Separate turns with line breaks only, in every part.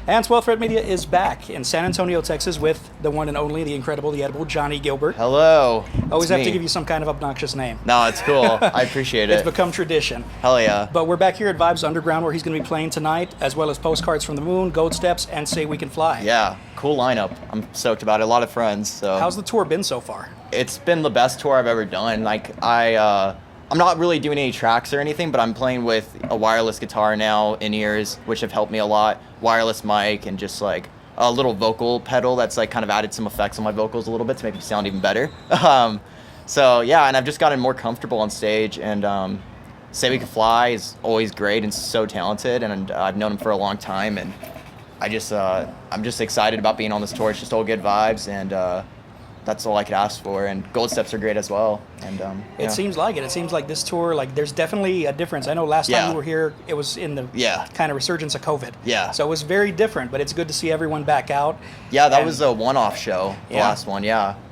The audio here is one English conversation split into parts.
And 12th Fret Media is back in San Antonio, Texas with the one and only, the incredible, the edible Johnnie Guilbert.
Hello.
Always have to give you some kind of obnoxious name.
No, it's cool. I appreciate it.
It's become tradition.
Hell yeah.
But we're back here at VibesUnderground where he's going to be playing tonight, as well as Postcards From the Moon, GoldSteps, and Say We Can Fly.
Yeah, cool lineup. I'm stoked about it. A lot of friends. So.
How's the tour been so far?
It's been the best tour I've ever done. Like, I'm not really doing any tracks or anything, but I'm playing with a wireless guitar now, in-ears, which have helped me a lot, wireless mic, and just like a little vocal pedal that's like kind of added some effects on my vocals a little bit to make me sound even better. So yeah, and I've just gotten more comfortable on stage, and Say We Can Fly is always great and so talented, and I've known him for a long time, and I'm just excited about being on this tour. It's just all good vibes, and that's all I could ask for, and GoldSteps are great as well. And
It seems like it. It seems like this tour, like there's definitely a difference. I know last time you were here, it was in the kind of resurgence of COVID.
Yeah.
So it was very different, but it's good to see everyone back out.
Yeah, that was a one-off show, the last one,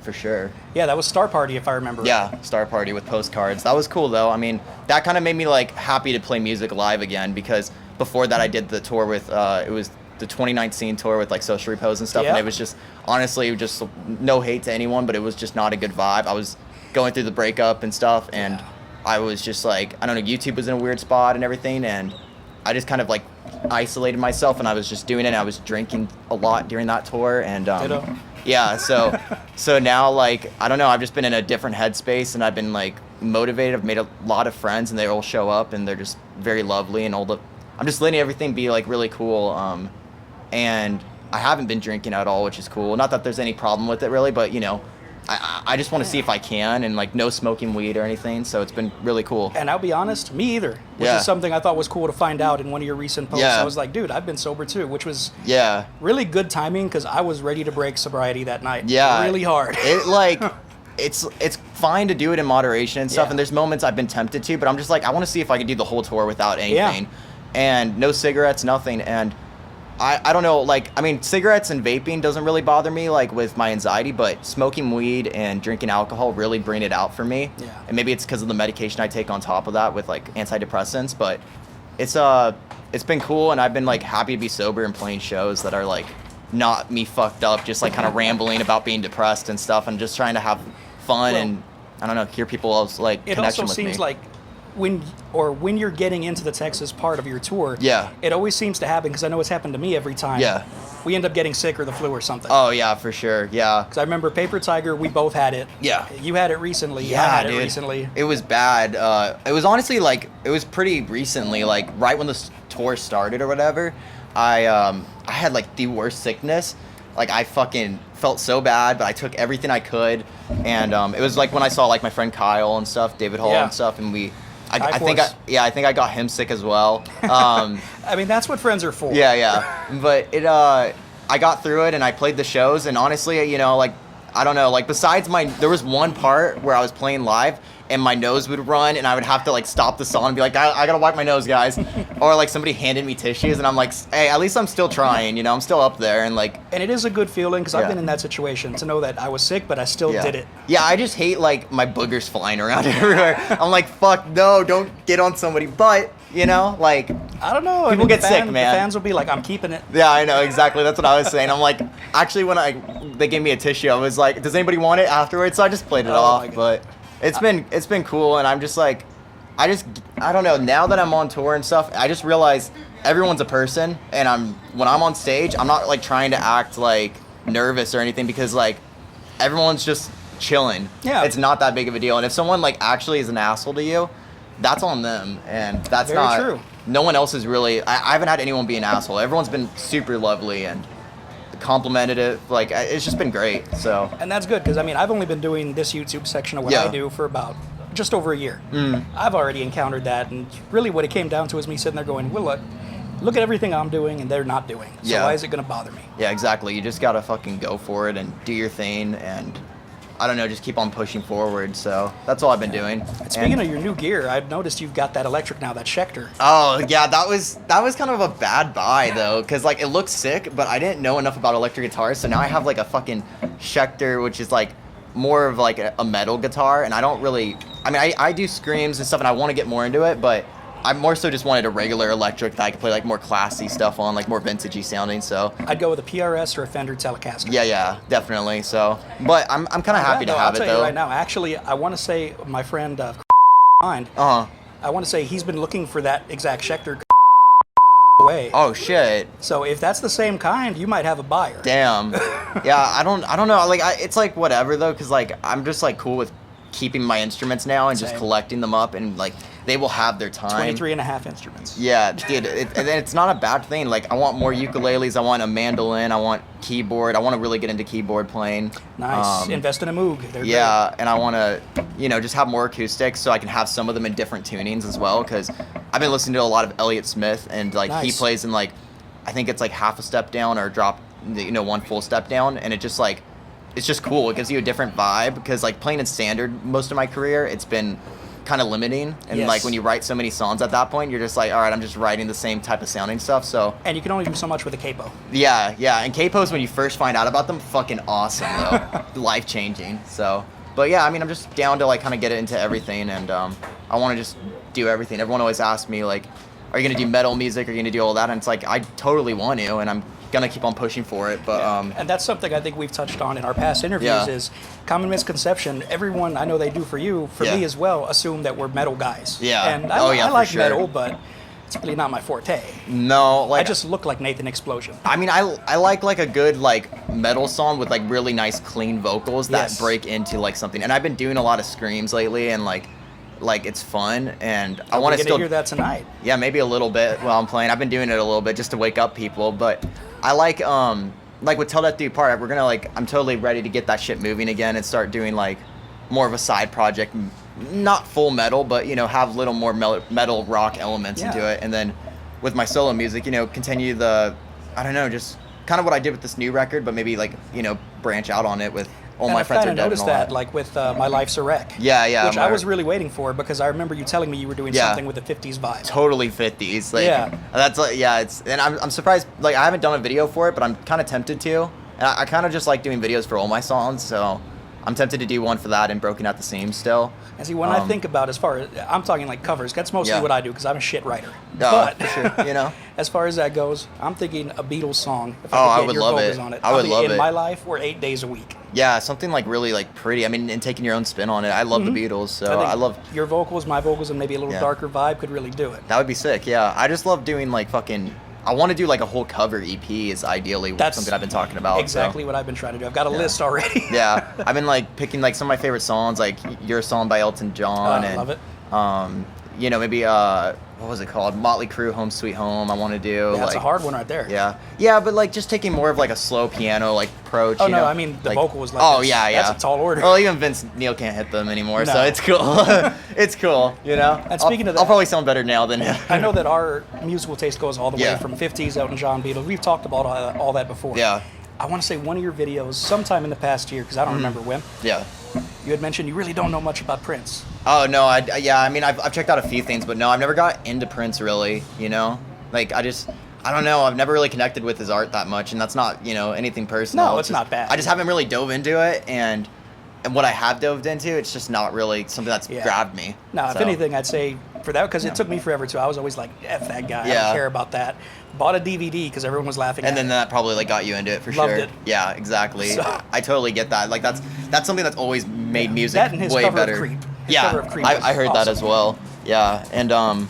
for sure.
Yeah, that was Star Party, if I remember.
Yeah, Star Party with Postcards. That was cool, though. I mean, that kind of made me like happy to play music live again, because before that I did the tour with, it was the 2019 tour with like Social Repose and stuff, and it was just honestly just no hate to anyone, but it was just not a good vibe. I was going through the breakup and stuff, and I was just like, I don't know, YouTube was in a weird spot and everything, and I just kind of like isolated myself, and I was just doing it, and I was drinking a lot during that tour, and yeah, so now like I don't know, I've just been in a different headspace, and I've been like motivated. I've made a lot of friends, and they all show up, and they're just very lovely, and I'm just letting everything be like really cool. And I haven't been drinking at all, which is cool. Not that there's any problem with it really, but you know, I just want to see if I can, and like no smoking weed or anything. So it's been really cool.
And I'll be honest, me either, which is something I thought was cool to find out in one of your recent posts. I was like, dude, I've been sober too, which was really good timing, because I was ready to break sobriety that night. Yeah, really hard.
It like. It's fine to do it in moderation and stuff, and there's moments I've been tempted to, but I'm just like, I want to see if I can do the whole tour without anything, and no cigarettes, nothing, and I don't know, like, I mean, cigarettes and vaping doesn't really bother me, like, with my anxiety, but smoking weed and drinking alcohol really bring it out for me, and maybe it's because of the medication I take on top of that with, like, antidepressants, but it's been cool, and I've been, like, happy to be sober and playing shows that are, like, not me fucked up, just, like, kind of rambling about being depressed and stuff, and just trying to have fun and, I don't know, hear people else, like, connection with me.
It also seems like when you're getting into the Texas part of your tour, it always seems to happen, because I know it's happened to me every time. We end up getting sick or the flu or something.
Oh, yeah, for sure,
Because I remember Paper Tiger, we both had it. You had it recently. I had it recently.
It was bad. It was honestly, like, it was pretty recently, like, right when the tour started or whatever, I had, like, the worst sickness. Like, I fucking felt so bad, but I took everything I could, and it was, like, when I saw, like, my friend Kyle and stuff, David Hall and stuff, and I think I got him sick as well.
I mean, that's what friends are for.
But I got through it, and I played the shows, and honestly, you know, like, I don't know, like, besides there was one part where I was playing live, and my nose would run, and I would have to, like, stop the song and be like, I gotta wipe my nose, guys. Or, like, somebody handed me tissues, and I'm like, hey, at least I'm still trying, you know, I'm still up there, and, like...
And it is a good feeling, because I've been in that situation, to know that I was sick, but I still did it.
Yeah, I just hate, like, my boogers flying around everywhere. I'm like, fuck, no, don't get on somebody, but... You know, like,
I don't know.
People get sick, man.
The fans will be like, I'm keeping it.
Yeah, I know, exactly. That's what I was saying. I'm like, actually, when they gave me a tissue, I was like, does anybody want it afterwards? So I just played it off. But it's been cool, and I'm just like, I don't know. Now that I'm on tour and stuff, I just realize everyone's a person, and when I'm on stage, I'm not like trying to act like nervous or anything, because like everyone's just chilling. Yeah, it's not that big of a deal, and if someone like actually is an asshole to you, that's on them, and that's
very true.
No one else is really. I haven't had anyone be an asshole. Everyone's been super lovely and complimented it. Like, it's just been great. So. And
that's good, because I mean, I've only been doing this YouTube section of what I do for about just over a year. I've already encountered that, and really what it came down to is me sitting there going, well, look at everything I'm doing and they're not doing. So why is it gonna bother me?
Yeah, exactly. You just gotta fucking go for it and do your thing, and I don't know, just keep on pushing forward. So that's all I've been doing.
And speaking of your new gear, I've noticed you've got that electric now, that Schecter.
Oh yeah, that was kind of a bad buy though, because like it looks sick, but I didn't know enough about electric guitars, so now I have like a fucking Schecter, which is like more of like a metal guitar, and I don't really. I mean, I do screams and stuff, and I want to get more into it, but I more so just wanted a regular electric that I could play like more classy stuff on, like more vintagey sounding. So
I'd go with a PRS or a Fender Telecaster.
Yeah, definitely. So, but I'm kind of happy to have
I'll
it
tell
though.
you right now. Actually, I want to say my friend mind. I want to say he's been looking for that exact Schecter way.
Oh shit.
So if that's the same kind, you might have a buyer.
Damn. Yeah, I don't know. Like it's like whatever though, because like I'm just like cool with keeping my instruments now and just collecting them up, and like they will have their time.
23 and a half instruments.
Yeah, dude, and it's not a bad thing. Like I want more ukuleles, I want a mandolin, I want keyboard. I want to really get into keyboard playing.
Nice. Invest in a Moog. They're great.
And I want to, just have more acoustics so I can have some of them in different tunings as well, because I've been listening to a lot of Elliott Smith, and like he plays in like, I think it's like half a step down or drop, one full step down, and it just like, it's just cool. It gives you a different vibe, because like playing in standard most of my career, it's been kind of limiting, and like when you write so many songs at that point, you're just like, all right, I'm just writing the same type of sounding stuff. So
and you can only do so much with a capo.
Yeah, and capos, when you first find out about them, fucking awesome though. Life changing. So but yeah, I mean, I'm just down to like kind of get it into everything, and I want to just do everything. Everyone always asks me like, are you gonna do metal music, are you gonna do all that? And it's like, I totally want to, and I'm gonna keep on pushing for it. But
and that's something I think we've touched on in our past interviews is common misconception. Everyone, I know they do for you, for me as well, assume that we're metal guys. And I like metal, but it's really not my forte.
No, like
I just look like Nathan Explosion.
I mean, I like a good like metal song with like really nice clean vocals that break into like something. And I've been doing a lot of screams lately, and like it's fun, and I want to still
hear that tonight.
Yeah, maybe a little bit while I'm playing. I've been doing it a little bit just to wake up people, but I like with Tell Death Do You Part, we're gonna like, I'm totally ready to get that shit moving again and start doing like more of a side project, not full metal, but have little more metal rock elements into it, and then with my solo music, continue the, I don't know, just kind of what I did with this new record, but maybe like branch out on it with All My Friends Are Dead.
I noticed that, like with My Life's a Wreck.
Yeah.
Which I was really waiting for, because I remember you telling me you were doing something with the 50s vibe.
Totally 50s. Like, that's like, it's, and I'm surprised, like I haven't done a video for it, but I'm kind of tempted to. And I kind of just like doing videos for all my songs, so I'm tempted to do one for that and Broken At the Seams still.
And see, when I think about, as far as, I'm talking like covers, that's mostly what I do, because I'm a shit writer.
But, for sure,
as far as that goes, I'm thinking a Beatles song, if
I
could
would
get your
love
vocals
it.
on it.
I would love it.
In My Life, or 8 Days a Week.
Yeah, something like really like pretty. I mean, and taking your own spin on it. I love the Beatles, so I love
your vocals, my vocals, and maybe a little darker vibe could really do it.
That would be sick. Yeah, I just love doing like fucking. I want to do like a whole cover EP. Is ideally something I've been talking about.
Exactly what I've been trying to do. I've got a list already.
I've been like picking like some of my favorite songs, like Your Song by Elton John, and
love it.
Maybe what was it called? Motley Crue, Home Sweet Home. I want to do.
Yeah, that's a hard one right there.
Yeah, but like just taking more of like a slow piano like approach.
Oh no, I mean the vocal was like.
Oh
this.
yeah.
That's a tall order.
Well, even Vince Neil can't hit them anymore, so it's cool. It's cool,
And speaking of that,
I'll probably sound better now than him.
I know that our musical taste goes all the way from 50s Elton John, Beatles. We've talked about all that before.
Yeah.
I want to say one of your videos, sometime in the past year, because I don't remember when.
Yeah.
You had mentioned you really don't know much about Prince.
Oh no, I mean I've checked out a few things, but no, I've never got into Prince really. Like I don't know. I've never really connected with his art that much, and that's not anything personal.
No, it's not bad.
I just haven't really dove into it, and what I have dove into, it's just not really something that's grabbed me.
No, if anything, I'd say for that, because it took me forever too. I was always like, F that guy. I don't care about that. Bought a DVD because everyone was laughing at it.
And then that probably like got you into it for sure.
Loved it.
Yeah, exactly. So, I totally get that. Like that's something that's always made music
that and his
way
cover
better.
Of Creep. His
Yeah,
cover of Creep
I heard that as well. Yeah, and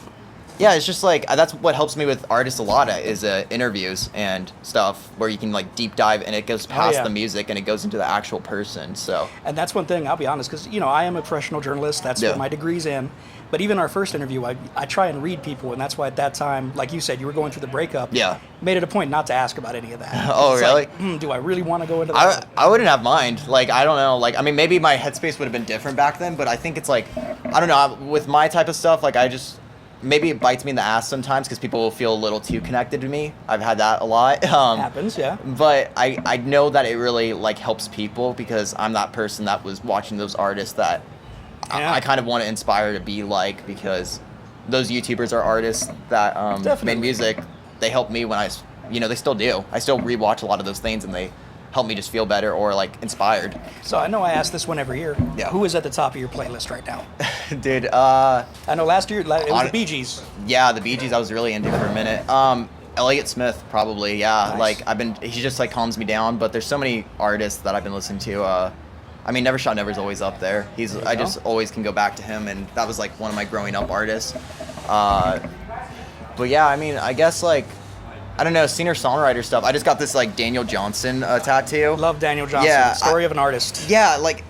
yeah, it's just like that's what helps me with artists a lot is interviews and stuff where you can like deep dive and it goes past the music and it goes into the actual person. So. And
that's one thing, I'll be honest, because I am a professional journalist. That's what my degree's in. But even our first interview, I try and read people, and that's why at that time, like you said, you were going through the breakup.
Yeah.
Made it a point not to ask about any of that.
Oh, really?
Like, do I really want to go into that?
I wouldn't have mind. Like, I don't know. Like, I mean, maybe my headspace would have been different back then, but I think it's like, I don't know. With my type of stuff, like, maybe it bites me in the ass sometimes because people will feel a little too connected to me. I've had that a lot.
Happens, yeah.
But I know that it really, like, helps people because I'm that person that was watching those artists that I kind of want to inspire to be like, because those YouTubers are artists that made music. They helped me when they still do. I still rewatch a lot of those things, and they help me just feel better or like inspired.
So I know I ask this one every year.
Yeah.
Who is at the top of your playlist right now?
Dude,
I know last year it was the Bee Gees.
Yeah, the Bee Gees I was really into for a minute. Elliott Smith probably, yeah.
Nice.
Like he just like calms me down, but there's so many artists that I've been listening to. I mean, Never Shot Never's always up there. I just always can go back to him, and that was like one of my growing up artists. But yeah, I mean, I guess like, I don't know, singer-songwriter stuff. I just got this like Daniel Johnson tattoo.
Love Daniel Johnson.
Yeah,
Story of an Artist.
Yeah, like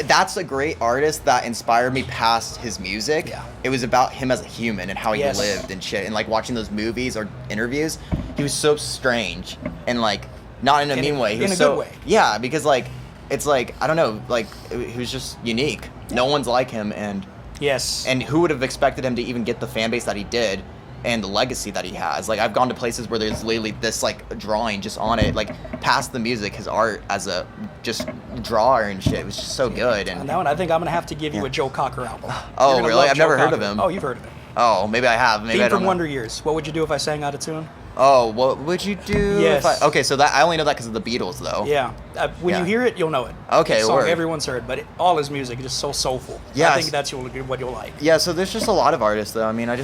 that's a great artist that inspired me past his music.
Yeah.
It was about him as a human and how he lived and shit. And like watching those movies or interviews, he was so strange and like not in a mean way. He was
in a good way.
Yeah, because like it's like I don't know, like he was just unique. No one's like him, and who would have expected him to even get the fan base that he did? And the legacy that he has. Like, I've gone to places where there's literally this, like, drawing just on it. Like, past the music, his art as a just drawer and shit. It was just so good. And
on that one, I think I'm going to have to give you a Joe Cocker album.
Oh, really? I've never heard of him.
Oh, you've heard of him.
Oh, maybe I have. Maybe I don't
from
know.
Wonder Years. What would you do if I sang out of tune?
Oh, what would you do?
Yes.
Okay, so that I only know that because of the Beatles, though.
Yeah. When you hear it, you'll know it.
Okay,
it's a song
word.
everyone's heard, but all his music is just so soulful.
Yeah.
I think that's what you'll like.
Yeah, so there's just a lot of artists, though. I mean, I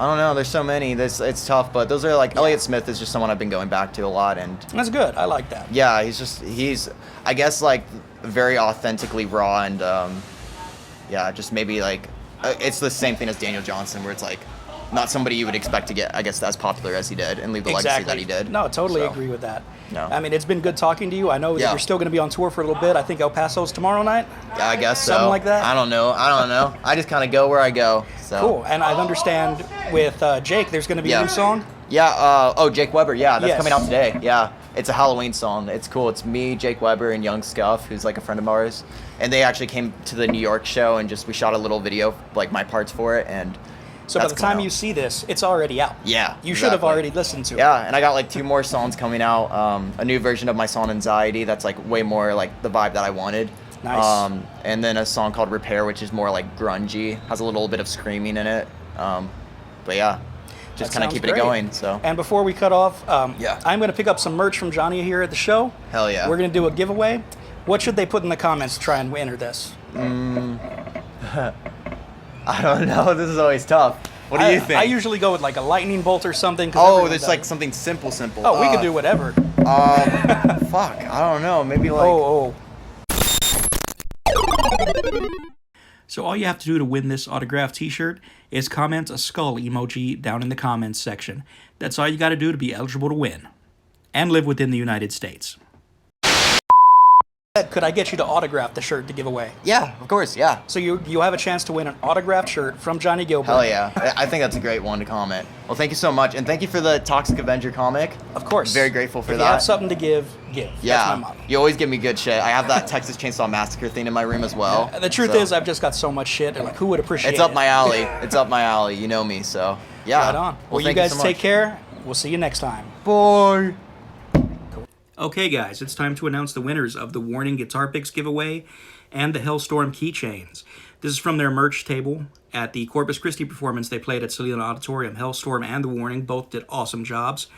don't know. There's so many. It's tough, but those are like Elliott Smith is just someone I've been going back to a lot, and
that's good. I like that.
Yeah, he's I guess like very authentically raw, and just maybe like it's the same thing as Daniel Johnson, where it's like not somebody you would expect to get, I guess, as popular as he did and leave the legacy that he did.
No, totally agree with that.
No.
I mean, it's been good talking to you. I know that you're still going to be on tour for a little bit. I think El Paso's tomorrow night.
Yeah, I guess so.
Something like that.
I don't know. I just kind of go where I go. So.
Cool. And I understand with Jake, there's going to be a new song.
Yeah. Jake Weber. Yeah, that's coming out today. Yeah, it's a Halloween song. It's cool. It's me, Jake Weber, and Young Scuff, who's like a friend of ours, and they actually came to the New York show and we shot a little video, like my parts for it, and.
So by the time you see this, it's already out.
Yeah.
You should have already listened to it.
Yeah, and I got like 2 more songs coming out. A new version of my song Anxiety that's like way more like the vibe that I wanted.
Nice.
And then a song called Repair, which is more like grungy, has a little bit of screaming in it. But yeah, just kind of keeping it going. So.
And before we cut off, I'm going to pick up some merch from Johnny here at the show.
Hell yeah.
We're going to do a giveaway. What should they put in the comments to try and enter this?
I don't know. This is always tough. What do you think?
I usually go with like a lightning bolt or something.
There's like something simple.
Oh, we could do whatever.
Fuck. I don't know. Maybe like.
So all you have to do to win this autographed t-shirt is comment a skull emoji down in the comments section. That's all you got to do to be eligible to win. And live within the United States. Could I get you to autograph the shirt to give away?
Yeah, of course, yeah.
So you have a chance to win an autographed shirt from Johnnie Guilbert.
Hell yeah. I think that's a great one to comment. Well, thank you so much. And thank you for the Toxic Avenger comic.
Of course.
Very grateful for that.
If you have something to give.
Yeah.
That's my motto.
You always give me good shit. I have that Texas Chainsaw Massacre thing in my room as well.
Yeah. The truth is, I've just got so much shit. And like, who would appreciate it?
It's up my alley. It's up my alley. You know me, so yeah.
Right on. Well, you guys take care. We'll see you next time.
Bye.
Okay, guys, it's time to announce the winners of the Warning Guitar Picks giveaway and the Hellstorm keychains. This is from their merch table. At the Corpus Christi performance they played at Salina Auditorium, Hellstorm and the Warning both did awesome jobs.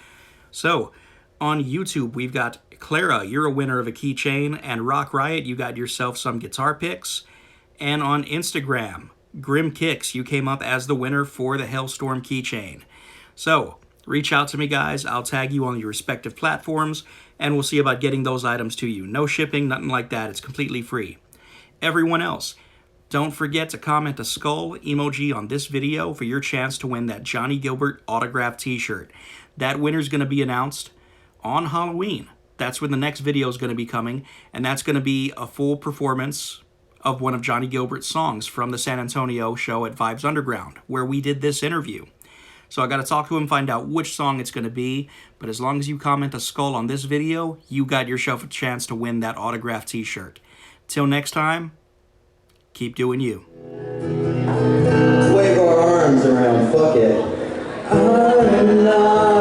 So, on YouTube, we've got Clara, you're a winner of a keychain, and Rock Riot, you got yourself some guitar picks. And on Instagram, Grim Kicks, you came up as the winner for the Hellstorm keychain. So, reach out to me, guys. I'll tag you on your respective platforms, and we'll see about getting those items to you. No shipping, nothing like that. It's completely free. Everyone else, don't forget to comment a skull emoji on this video for your chance to win that Johnnie Guilbert autographed t-shirt. That winner's going to be announced on Halloween. That's when the next video is going to be coming, and that's going to be a full performance of one of Johnnie Guilbert's songs from the San Antonio show at Vibes Underground, where we did this interview. So I got to talk to him, find out which song it's going to be. But as long as you comment a skull on this video, you got yourself a chance to win that autographed t-shirt. Till next time, keep doing you.
Wave our arms around, fuck it. I'm not